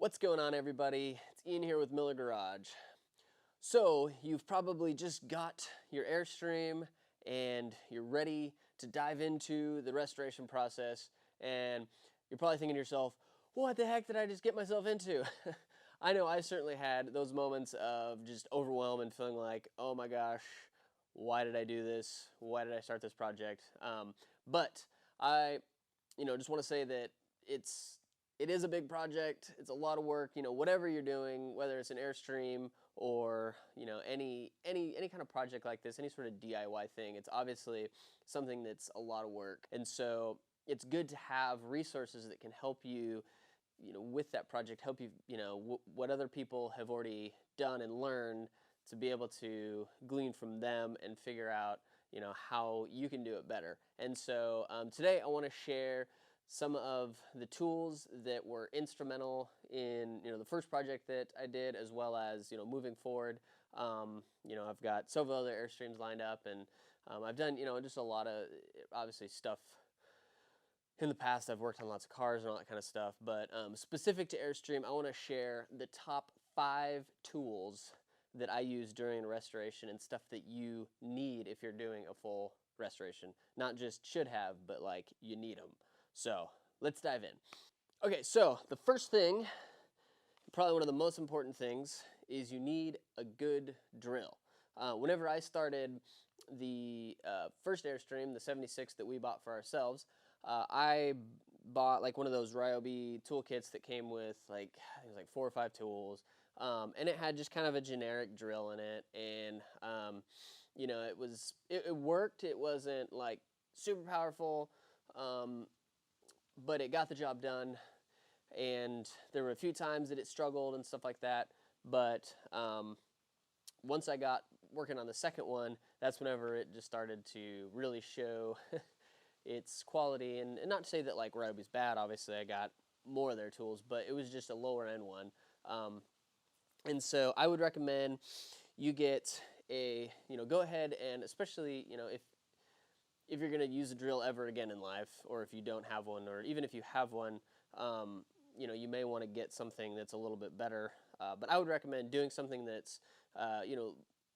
What's going on, everybody? It's Ian here with Miller Garage. So you've probably just got your Airstream and you're ready to dive into the restoration process, and you're probably thinking to yourself, what the heck did I just get myself into? I know I certainly had those moments of just overwhelm and feeling like, oh my gosh, why did I do this? Why did I start this project? But I, just want to say that it is a big project. It's a lot of work. Whatever you're doing, whether it's an Airstream or any kind of project like this, any sort of DIY thing, it's obviously something that's a lot of work. And so it's good to have resources that can help you, with that project, help you, what other people have already done and learned, to be able to glean from them and figure out, how you can do it better. And so today I want to share some of the tools that were instrumental in the first project that I did, as well as moving forward. I've got several other Airstreams lined up, and I've done just a lot of obviously stuff in the past. I've worked on lots of cars and all that kind of stuff, but specific to Airstream, I want to share the top 5 tools that I use during restoration and stuff that you need if you're doing a full restoration. Not just should have, but like you need them. So let's dive in. Okay, so the first thing, probably one of the most important things, is you need a good drill. Whenever I started the first Airstream, the 76 that we bought for ourselves, I bought like one of those Ryobi toolkits that came with I think it was like 4 or 5 tools, and it had just kind of a generic drill in it, and it worked. It wasn't like super powerful, but it got the job done, and there were a few times that it struggled and stuff like that. But once I got working on the second one, that's whenever it just started to really show its quality. And not to say that like Ryobi's bad, obviously I got more of their tools, but it was just a lower end one. And so I would recommend you get go ahead, and especially, if you're going to use a drill ever again in life, or if you don't have one, or even if you have one, you may want to get something that's a little bit better. But I would recommend doing something that's, a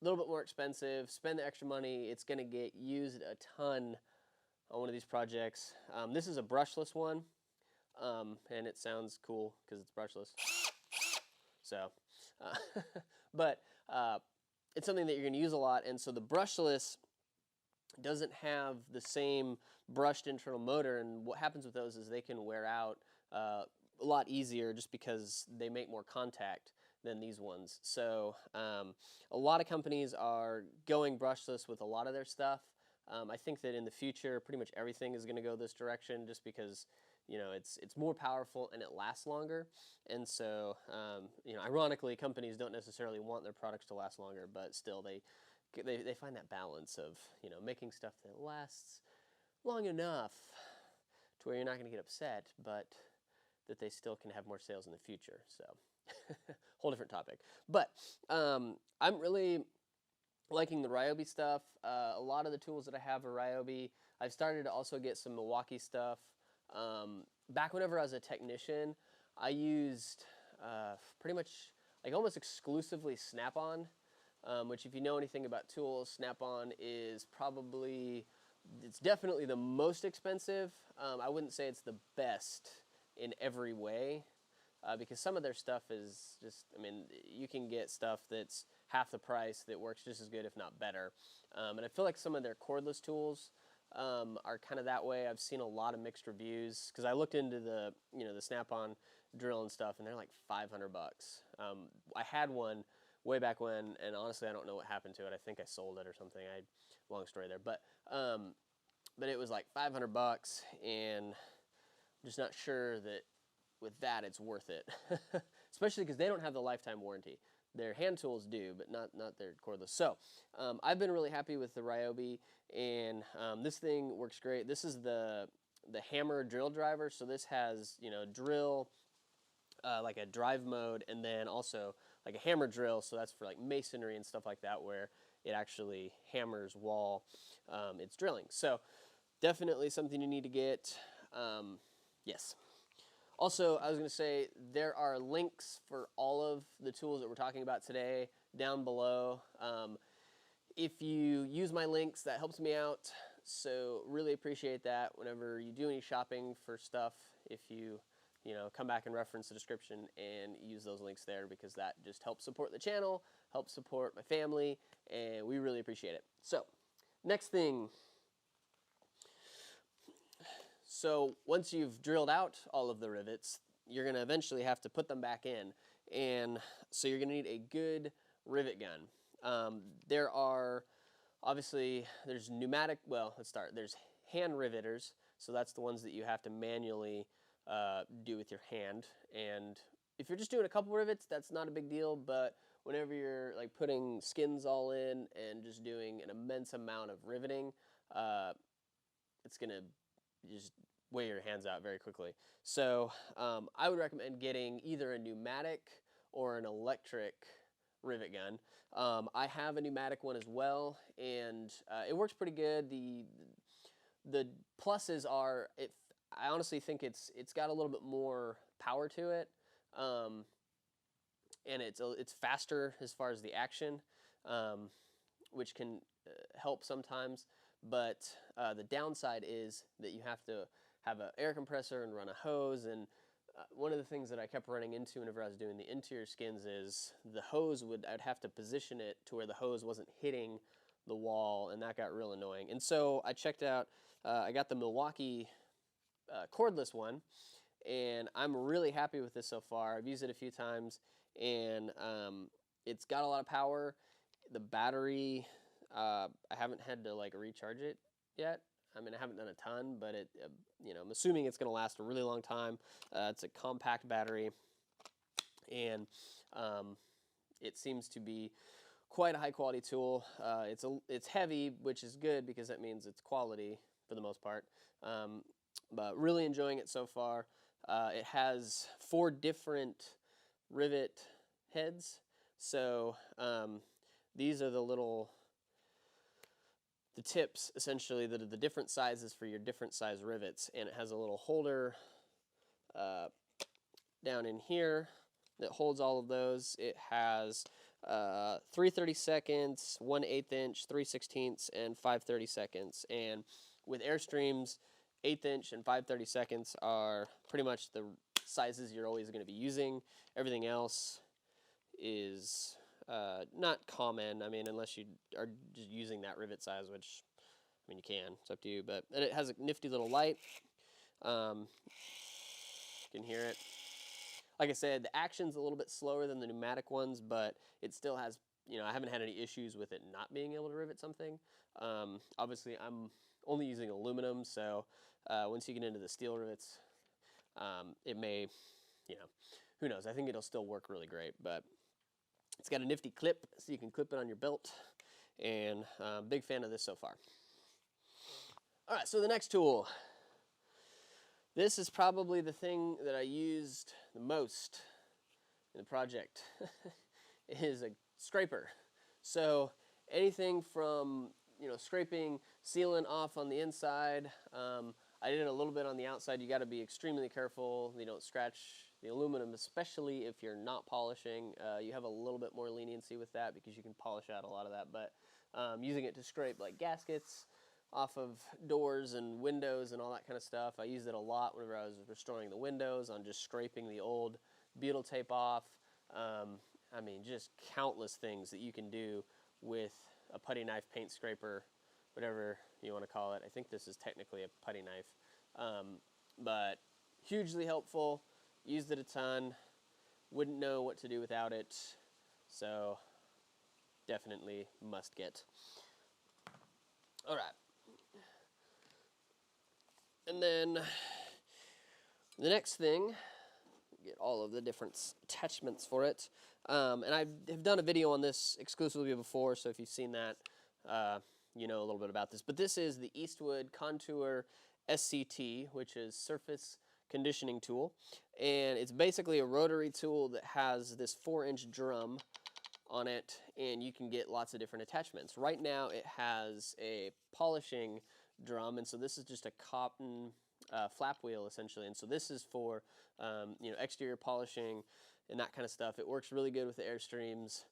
little bit more expensive. Spend the extra money. It's going to get used a ton on one of these projects. This is a brushless one, and it sounds cool because it's brushless. So, but it's something that you're going to use a lot, and so the brushless doesn't have the same brushed internal motor, and what happens with those is they can wear out a lot easier just because they make more contact than these ones. So a lot of companies are going brushless with a lot of their stuff. I think that in the future pretty much everything is going to go this direction, just because it's more powerful and it lasts longer. And so ironically, companies don't necessarily want their products to last longer, but still they find that balance of making stuff that lasts long enough to where you're not going to get upset, but that they still can have more sales in the future. So whole different topic. But I'm really liking the Ryobi stuff. A lot of the tools that I have are Ryobi. I've started to also get some Milwaukee stuff. Back whenever I was a technician, I used pretty much like almost exclusively Snap-on. Which, if you know anything about tools, Snap-on is it's definitely the most expensive. I wouldn't say it's the best in every way, because some of their stuff is just, you can get stuff that's half the price that works just as good, if not better. And I feel like some of their cordless tools are kind of that way. I've seen a lot of mixed reviews, because I looked into the Snap-on drill and stuff, and they're like $500. I had one way back when, and honestly I don't know what happened to it. I think I sold it or something. Long story there, but it was like $500, and I'm just not sure that with that it's worth it. Especially because they don't have the lifetime warranty. Their hand tools do, but not their cordless. So I've been really happy with the Ryobi, and this thing works great. This is the hammer drill driver, so this has drill, like a drive mode, and then also like a hammer drill, so that's for like masonry and stuff like that, where it actually hammers while it's drilling. So definitely something you need to get. Yes. Also, I was going to say there are links for all of the tools that we're talking about today down below. If you use my links, that helps me out. So really appreciate that whenever you do any shopping for stuff. If you come back and reference the description and use those links there, because that just helps support the channel, helps support my family, and we really appreciate it. So next thing. So once you've drilled out all of the rivets, you're going to eventually have to put them back in. And so you're going to need a good rivet gun. There are, obviously, there's pneumatic, well, let's start. There's hand riveters, so that's the ones that you have to manually do with your hand. And if you're just doing a couple rivets, that's not a big deal, but whenever you're like putting skins all in and just doing an immense amount of riveting, it's going to just weigh your hands out very quickly. So I would recommend getting either a pneumatic or an electric rivet gun. I have a pneumatic one as well, and it works pretty good. The pluses are, I honestly think it's got a little bit more power to it, and it's faster as far as the action, which can help sometimes. But the downside is that you have to have an air compressor and run a hose. And one of the things that I kept running into whenever I was doing the interior skins is the hose I'd have to position it to where the hose wasn't hitting the wall, and that got real annoying. And so I checked out, I got the Milwaukee cordless one, and I'm really happy with this so far. I've used it a few times, and it's got a lot of power. The battery, I haven't had to like recharge it yet. I mean, I haven't done a ton, but I'm assuming it's going to last a really long time. It's a compact battery, and it seems to be quite a high quality tool. It's heavy, which is good because that means it's quality for the most part. But really enjoying it so far. It has 4 different rivet heads, so these are the tips, essentially, that are the different sizes for your different size rivets. And it has a little holder down in here that holds all of those. It has 3/32, 1/8 inch, 3/16, and 5/32. And with Airstreams, 1/8 inch and 5/32 are pretty much the sizes you're always going to be using. Everything else is not common, I mean, unless you are just using that rivet size, which, I mean, you can. It's up to you. And it has a nifty little light. You can hear it. Like I said, the action's a little bit slower than the pneumatic ones, but it still has, I haven't had any issues with it not being able to rivet something. Obviously, I'm only using aluminum, so once you get into the steel rivets, it may, who knows. I think it'll still work really great, but it's got a nifty clip, so you can clip it on your belt, and big fan of this so far. All right, so the next tool. This is probably the thing that I used the most in the project. It is a scraper. So anything from, scraping sealant off on the inside. I did a little bit on the outside. You got to be extremely careful you don't scratch the aluminum, especially if you're not polishing. You have a little bit more leniency with that because you can polish out a lot of that. But using it to scrape like gaskets off of doors and windows and all that kind of stuff. I used it a lot whenever I was restoring the windows, on just scraping the old beetle tape off. I mean, just countless things that you can do with a putty knife, paint scraper, whatever you want to call it. I think this is technically a putty knife. But hugely helpful. Used it a ton. Wouldn't know what to do without it. So definitely must get. All right. And then the next thing, get all of the different attachments for it. And I have done a video on this exclusively before, so if you've seen that, you know a little bit about this. But this is the Eastwood Contour SCT, which is Surface Conditioning Tool. And it's basically a rotary tool that has this 4-inch drum on it, and you can get lots of different attachments. Right now it has a polishing drum, and so this is just a cotton flap wheel essentially, and so this is for you know, exterior polishing and that kind of stuff. It works really good with the Airstreams.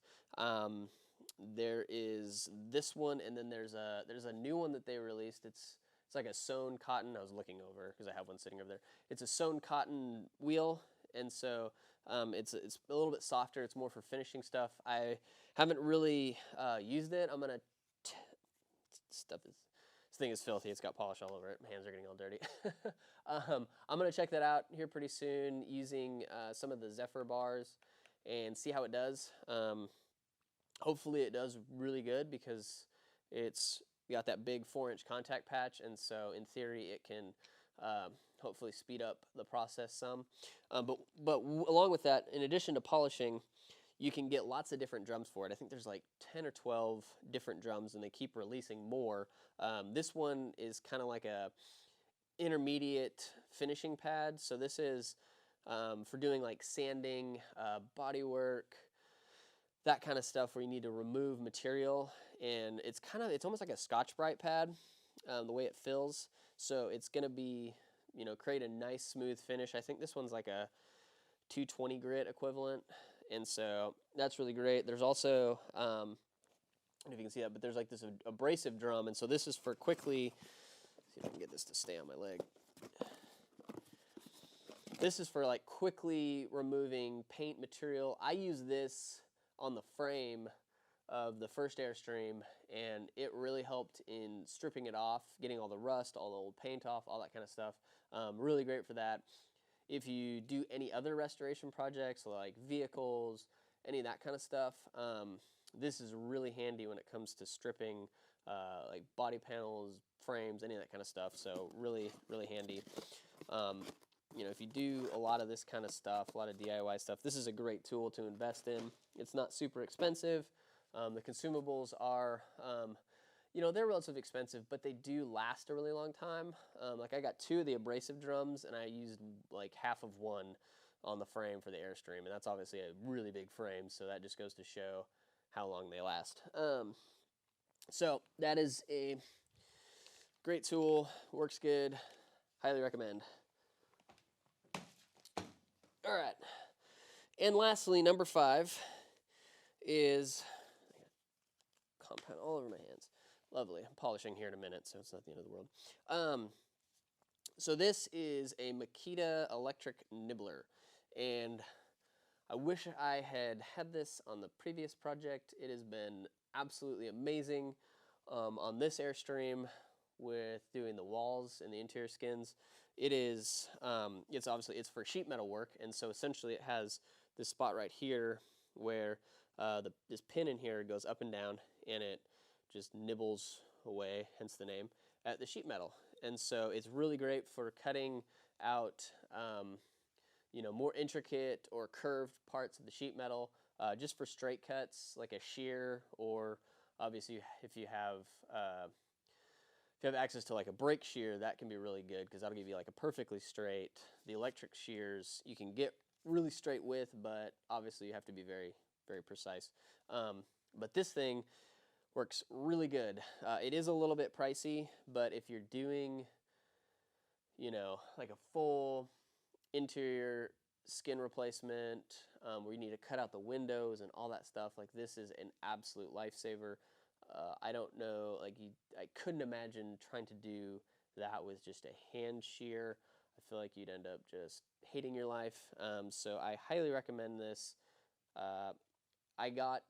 There is this one, and then there's a new one that they released. It's like a sewn cotton. I was looking over because I have one sitting over there. It's a sewn cotton wheel, and so it's a little bit softer. It's more for finishing stuff. I haven't really used it. I'm gonna this thing is filthy. It's got polish all over it. My hands are getting all dirty. I'm gonna check that out here pretty soon using some of the Zephyr bars and see how it does. Hopefully it does really good because it's got that big 4-inch contact patch, and so in theory it can hopefully speed up the process some. But along with that, in addition to polishing, you can get lots of different drums for it. I think there's like 10 or 12 different drums, and they keep releasing more. This one is kind of like a intermediate finishing pad. So this is for doing like sanding, body work, that kind of stuff where you need to remove material. And it's almost like a Scotch-Brite pad, the way it fills. So it's going to be, you know, create a nice smooth finish. I think this one's like a 220 grit equivalent. And so that's really great. There's also, I don't know if you can see that, but there's like this abrasive drum. And so this is for quickly, see if I can get this to stay on my leg. This is for like quickly removing paint material. I use this on the frame of the first Airstream, and it really helped in stripping it off, getting all the rust, all the old paint off, all that kind of stuff. Really great for that. If you do any other restoration projects like vehicles, any of that kind of stuff, this is really handy when it comes to stripping like body panels, frames, any of that kind of stuff. So really, really handy. You know, if you do a lot of this kind of stuff, a lot of DIY stuff, this is a great tool to invest in. It's not super expensive. The consumables are, you know, they're relatively expensive, but they do last a really long time. Like I got 2 of the abrasive drums, and I used like half of one on the frame for the Airstream, and that's obviously a really big frame, so that just goes to show how long they last. So that is a great tool, works good, highly recommend. All right, and lastly, number 5 is compound all over my hands. Lovely. I'm polishing here in a minute, so it's not the end of the world. So this is a Makita electric nibbler, and I wish I had this on the previous project. It has been absolutely amazing on this Airstream with doing the walls and the interior skins. It is, it's for sheet metal work, and so essentially it has this spot right here where this pin in here goes up and down, and it just nibbles away, hence the name, at the sheet metal. And so it's really great for cutting out, you know, more intricate or curved parts of the sheet metal, just for straight cuts, like a shear, or obviously if you have access to like a brake shear, that can be really good because that'll give you like a perfectly straight. The electric shears you can get really straight with, but obviously you have to be very, very precise. But this thing works really good. It is a little bit pricey, but if you're doing, you know, like a full interior skin replacement where you need to cut out the windows and all that stuff, like this is an absolute lifesaver. I don't know, like I couldn't imagine trying to do that with just a hand shear. I feel like you'd end up just hating your life. So I highly recommend this. I got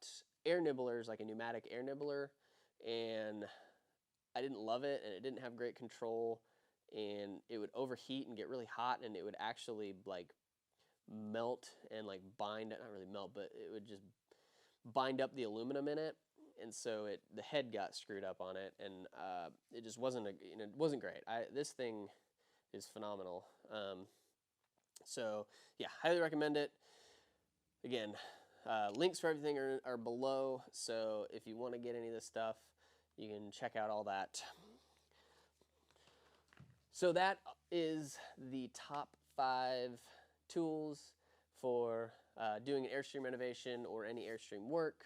air nibblers, like a pneumatic air nibbler, and I didn't love it, and it didn't have great control, and it would overheat and get really hot, and it would actually like melt and like bind, not really melt, but it would just bind up the aluminum in it, and so the head got screwed up on it, and it just wasn't it wasn't great. This thing is phenomenal. So yeah, highly recommend it. Again, links for everything are below, so if you want to get any of this stuff, you can check out all that. So that is the top 5 tools for doing an Airstream renovation or any Airstream work.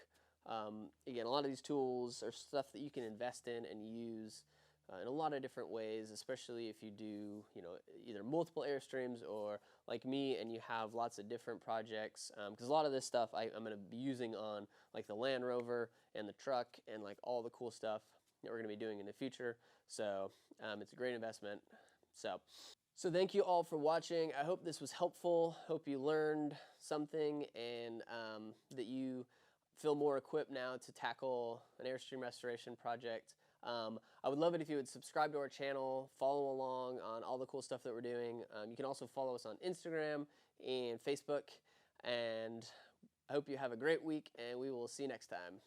Again, a lot of these tools are stuff that you can invest in and use in a lot of different ways, especially if you do, either multiple Airstreams or like me and you have lots of different projects. Because a lot of this stuff I'm going to be using on like the Land Rover and the truck and like all the cool stuff that we're going to be doing in the future. So it's a great investment. So thank you all for watching. I hope this was helpful. Hope you learned something and that you feel more equipped now to tackle an Airstream restoration project. I would love it if you would subscribe to our channel, follow along on all the cool stuff that we're doing. You can also follow us on Instagram and Facebook. And I hope you have a great week, and we will see you next time.